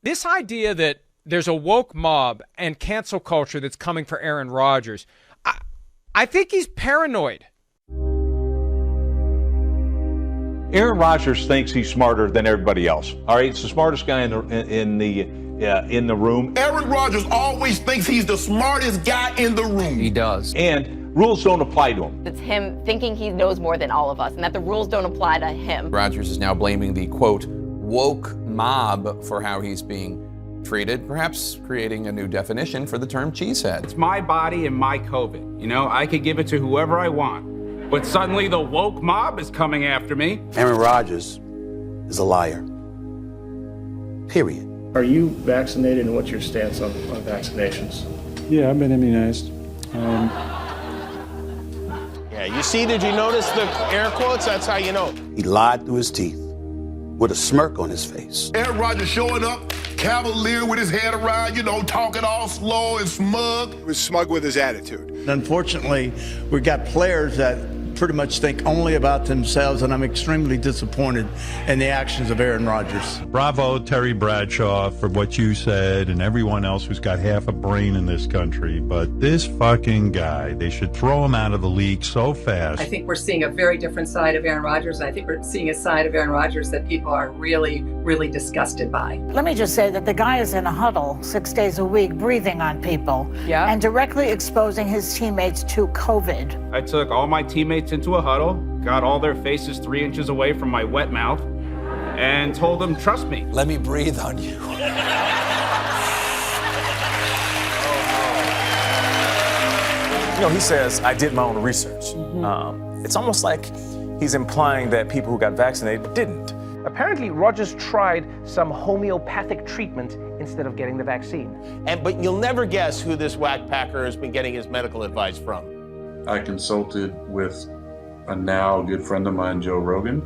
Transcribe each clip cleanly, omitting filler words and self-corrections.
This idea that there's a woke mob and cancel culture that's coming for Aaron Rodgers, I think he's paranoid. Aaron Rodgers thinks he's smarter than everybody else. All right, he's the smartest guy in the room. Aaron Rodgers always thinks he's the smartest guy in the room. He does. And rules don't apply to him. It's him thinking he knows more than all of us and that the rules don't apply to him. Rodgers is now blaming the, quote, woke mob for how he's being treated, perhaps creating a new definition for the term cheesehead. It's my body and my COVID. You know, I could give it to whoever I want. But suddenly the woke mob is coming after me. Aaron Rodgers is a liar. Period. Are you vaccinated, and what's your stance on vaccinations? Yeah, I've been immunized. Yeah, you see, did you notice the air quotes? That's how you know. He lied through his teeth with a smirk on his face. Aaron Rodgers showing up, cavalier with his head around, talking all slow and smug. He was smug with his attitude. Unfortunately, we've got players that pretty much think only about themselves, and I'm extremely disappointed in the actions of Aaron Rodgers. Bravo, Terry Bradshaw, for what you said and everyone else who's got half a brain in this country. But this fucking guy, they should throw him out of the league so fast. I think we're seeing a very different side of Aaron Rodgers. I think we're seeing a side of Aaron Rodgers that people are really, really disgusted by. Let me just say that the guy is in a huddle 6 days a week, breathing on people and directly exposing his teammates to COVID. I took all my teammates into a huddle, got all their faces 3 inches away from my wet mouth, and told them, trust me. Let me breathe on you. He says, I did my own research. It's almost like he's implying that people who got vaccinated didn't. Apparently, Rodgers tried some homeopathic treatment instead of getting the vaccine. But you'll never guess who this whackpacker has been getting his medical advice from. I consulted with a now good friend of mine, Joe Rogan,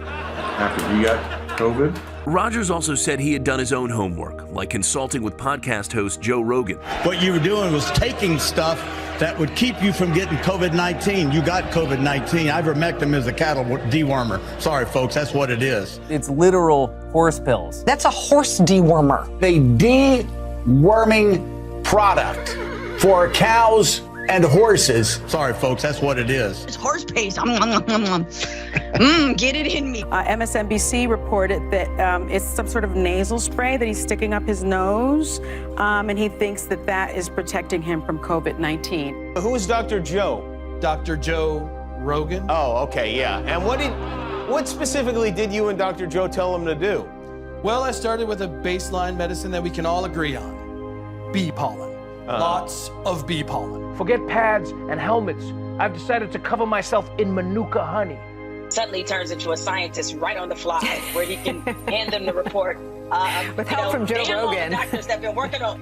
after he got COVID. Rodgers also said he had done his own homework, like consulting with podcast host Joe Rogan. What you were doing was taking stuff that would keep you from getting COVID-19. You got COVID-19. Ivermectin is a cattle dewormer. Sorry, folks, that's what it is. It's literal horse pills. That's a horse dewormer. A deworming product for cows and horses. Sorry, folks, that's what it is. It's horse paste. Get it in me. MSNBC reported that it's some sort of nasal spray that he's sticking up his nose, and he thinks that that is protecting him from COVID-19. Who is Dr. Joe? Dr. Joe Rogan. Oh, okay, yeah. And what specifically did you and Dr. Joe tell him to do? Well, I started with a baseline medicine that we can all agree on. Bee pollen. Lots of bee pollen. Forget pads and helmets. I've decided to cover myself in Manuka honey. Suddenly turns into a scientist right on the fly, where he can hand them the report. With help from Joe Rogan. All the doctors that have been working on.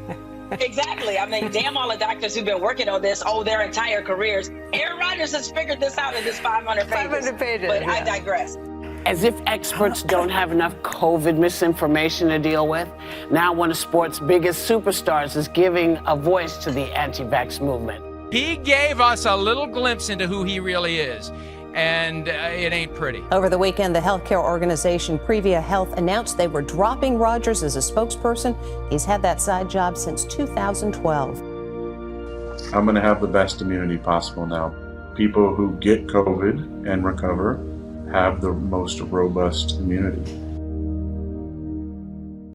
Exactly. I mean, damn all the doctors who've been working on this their entire careers. Aaron Rodgers has figured this out in this 500 pages. 500 pages. But I digress. As if experts don't have enough COVID misinformation to deal with, now one of sports' biggest superstars is giving a voice to the anti-vax movement. He gave us a little glimpse into who he really is, and it ain't pretty. Over the weekend, the healthcare organization Previa Health announced they were dropping Rodgers as a spokesperson. He's had that side job since 2012. I'm going to have the best immunity possible now. People who get COVID and recover have the most robust immunity.